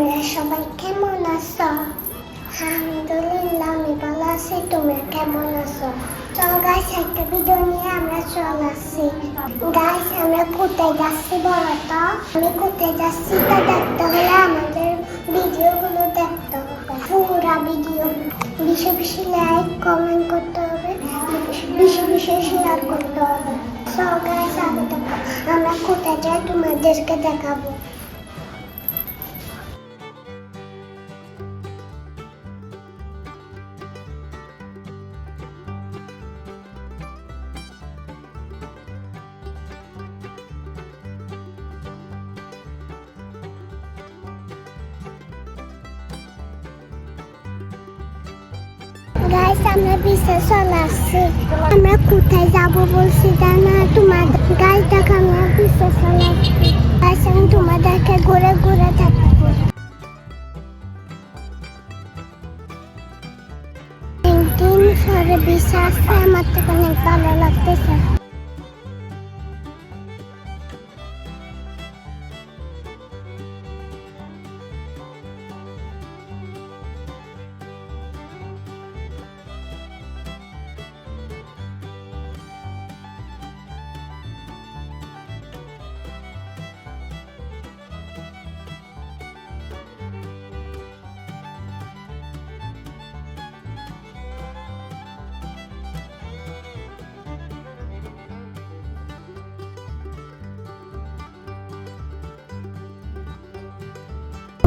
তোমরা সবাই কেমন আছো? আলহামদুলিল্লাহ আমি ভালো আছি। তোমরা কেমন আছো? তো গাইস একটা ভিডিও নিয়ে আমরা চলে আসছি। গাইস আমরা কোথায় যাচ্ছি বলো তো? আমি কোথায় যাচ্ছি তা দেখতে হলে আমাদের ভিডিওগুলো দেখতে হবে, পুরো ভিডিও। বেশি বেশি লাইক কমেন্ট করতে হবে, বেশি বেশি শেয়ার করতে হবে। তো গাইস আমরা কোথায় যাই তোমাদেরকে দেখাবো। গাইস আমরা বিশেষ চলে আসছি। আমরা কোথায় যাব বলছি জানা তোমাদের? গাইস দেখো আমরা বিশেষ চলে আসছি। গাইস আমি তোমাদেরকে ঘুরে ঘুরে থাকবো। দিন সরে বিশ্বাস আমার তো অনেক ভালো লাগতেছে।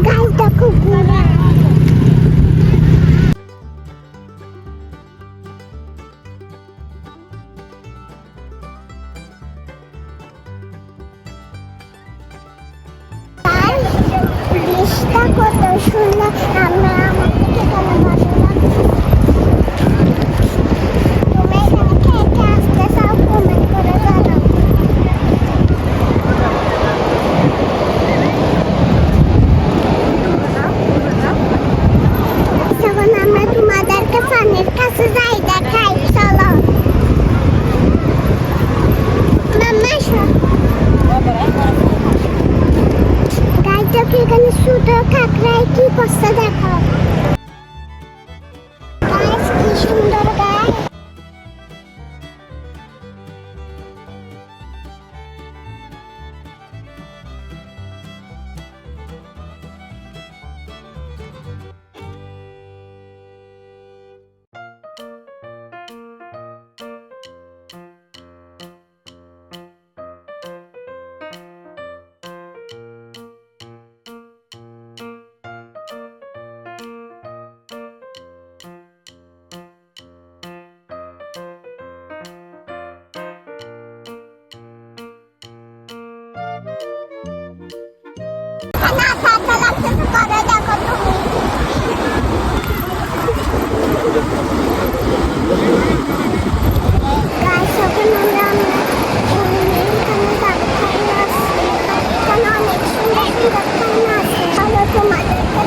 গাইস দেখো ঘোড়া। বৃষ্টিটা কত সুন্দর, আমরা আমার থেকে ভালো ভালো লাগছে। তুমি এখানে কে কে আসতে চাও কমেন্ট করে জানাও। তখন আমরা তোমাদেরকে পানির কাছে যাই দেখাই, চলো মাম্মা এসো। গাইস দেখো এখানে ছোট কাকড়ায় কি করছে দেখো। গাইস কি সুন্দর গাছ। না ঠান্ডা লাগতেছে পরে দেখো তুমি। গাইস এখন আমরা এখানে দাঁড়িয়ে আছি। এখানে অনেক সুন্দর সুন্দর খানা আছে, চলো তোমাদেরকে।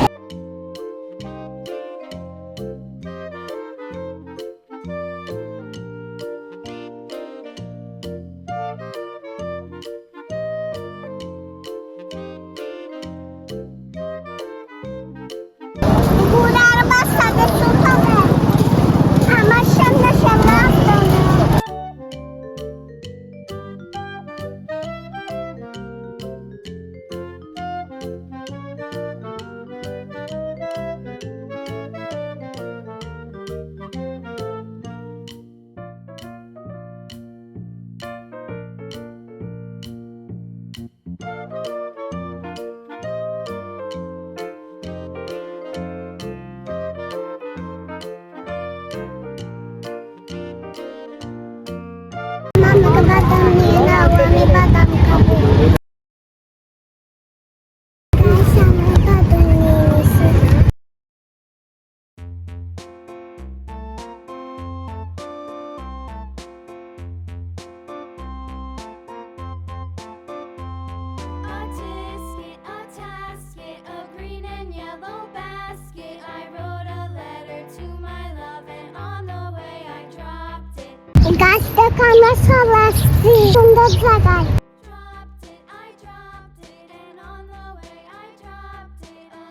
ঘোড়ার বাচ্চাদের শুকাবে, আমার সামনে সামনে আসতে হবে। মামাকে বাদাম নিয়ে নাও, আমি বাদাম খাবো। গাইস আমরা বাদাম নিয়ে নিছি। A tisket, a tasket, a green and yellow basket. I wrote a letter to my love, and on the way I dropped it. গাছ দেখো আমরা চলে আসছি সুন্দর জায়গায়। Dropped it, I dropped it, and on the way I dropped it. A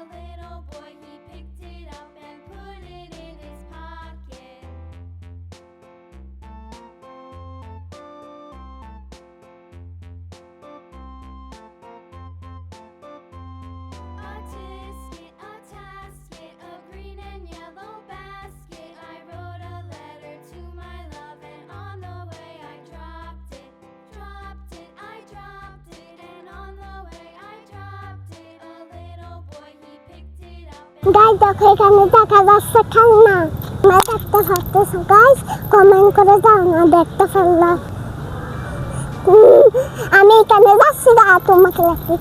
guys দেখো এখানে দেখা যাচ্ছে খেলনা না দেখতে পারতেছো গাইস কমেন্ট করে দাও না দেখতে পারলা আমি এখানে যাচ্ছি না তোমাকে লাগবে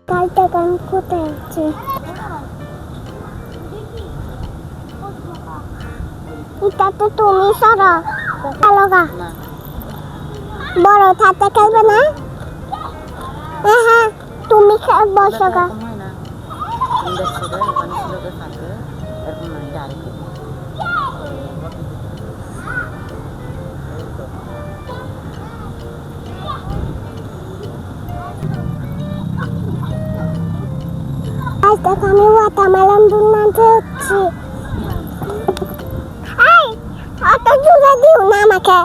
গাইস দেখো আমি কোথায় আছি এটা তো তুমি সারা হ্যালো গা বড় থাকতে খেলবে না হ্যাঁ তুমি বসো গা আজ দেখো আমি ওয়াটারমেলন বুনতে হচ্ছি এই অত জোরে দিও না আমাকে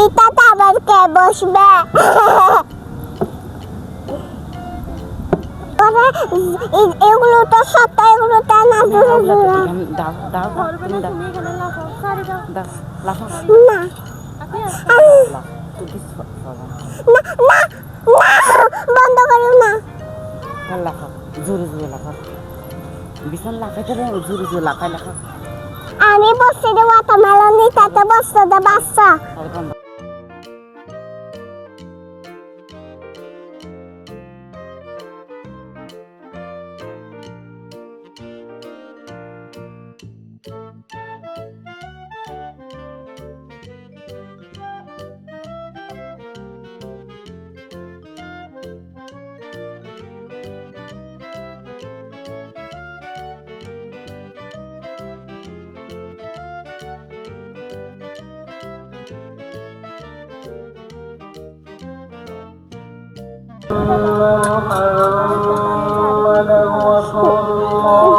এটা তো আবার কে বসবে এগুলো তো সত্য এগুলো তো না জোরে জোরে না বন্ধ করিও না আমি বসছি রে ওয়াটারমেলন নিতে বসছে দে বাচ্চা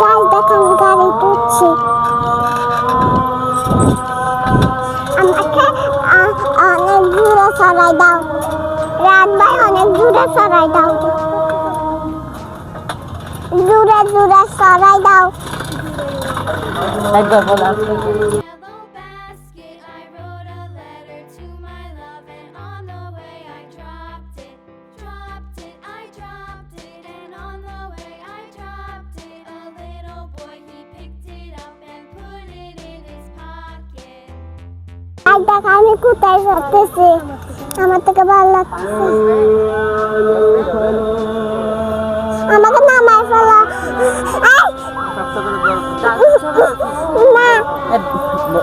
গাছ দেখান গাড়ি তুলছি আমাকে অনেক দূরে সরাই দাও রাত ভাই অনেক দূরে সরাই দাও দূরে দূরে সরাই দাও Yellow basket, I wrote a letter to my love, and on the way I dropped it, I dropped it, and on the way I dropped it. A little boy, he picked it up and put it in his pocket. আজ দেখ আমি কোথায় যাচ্ছি আমার থেকে ভালো লাগছে আমাকে নামায় ফেলা না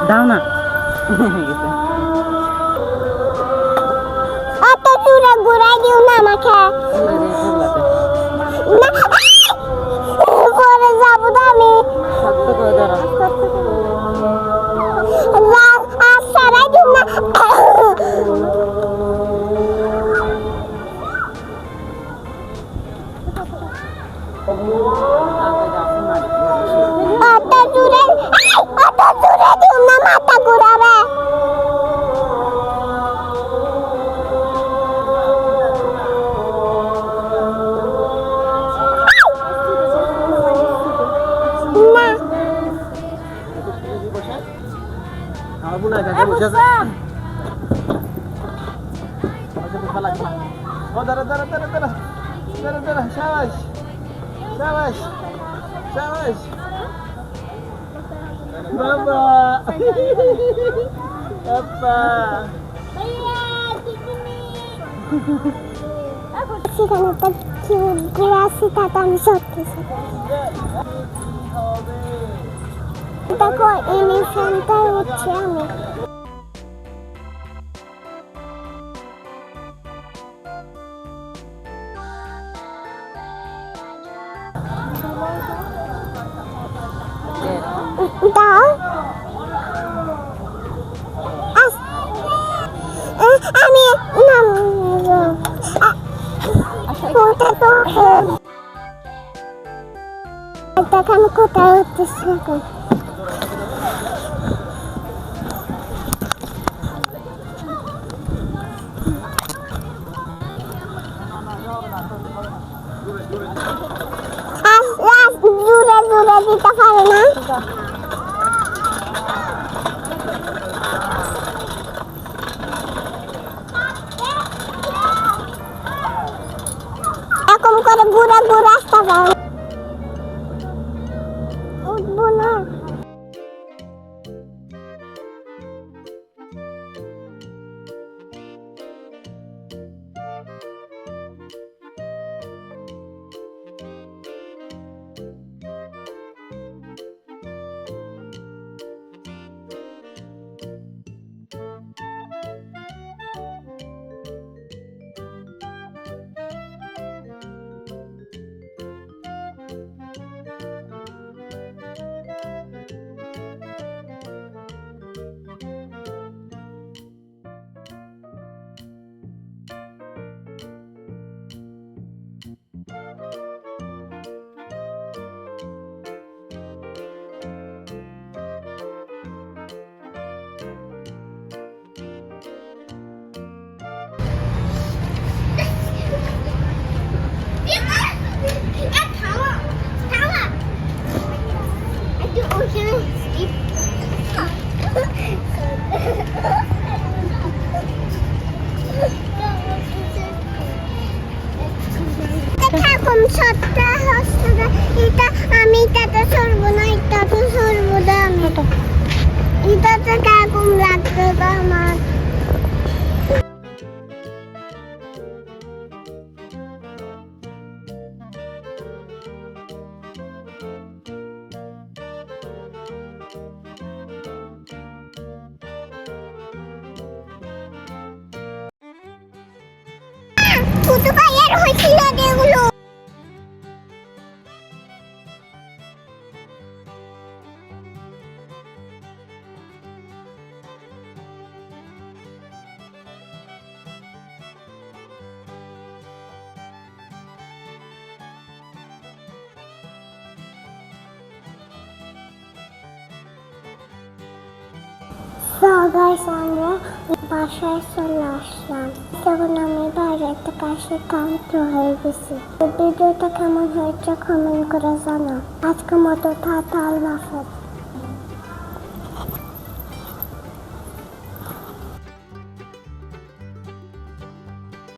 দাও না অত দূরে ঘুরাই দিও না আমাকে না পরে যাবো তো আমি আর সারাই দিও না অত দূরে দিও না মাথা ঘুরাবে সেখানে একটা ঘুরাচ্ছি তাতে আমি সত্যি দেখো এলিফ্যান্টটা হচ্ছে আমি দাও আমি দেখো আমি কোথায় উঠতেছি এখন জোরে জোরে দিতে পারে না আমার কুতু ভাইয়ের হয়েছিল এগুলো গাইস আমরা বাসায় চলে আসলাম তখন আমি বাইরে থেকে আসে ক্লান্ত হয়ে গেছি ভিডিওটা কেমন হয়েছে কমেন্ট করে জানাও আজকের মতো টাটা আল্লাহ হাফেজ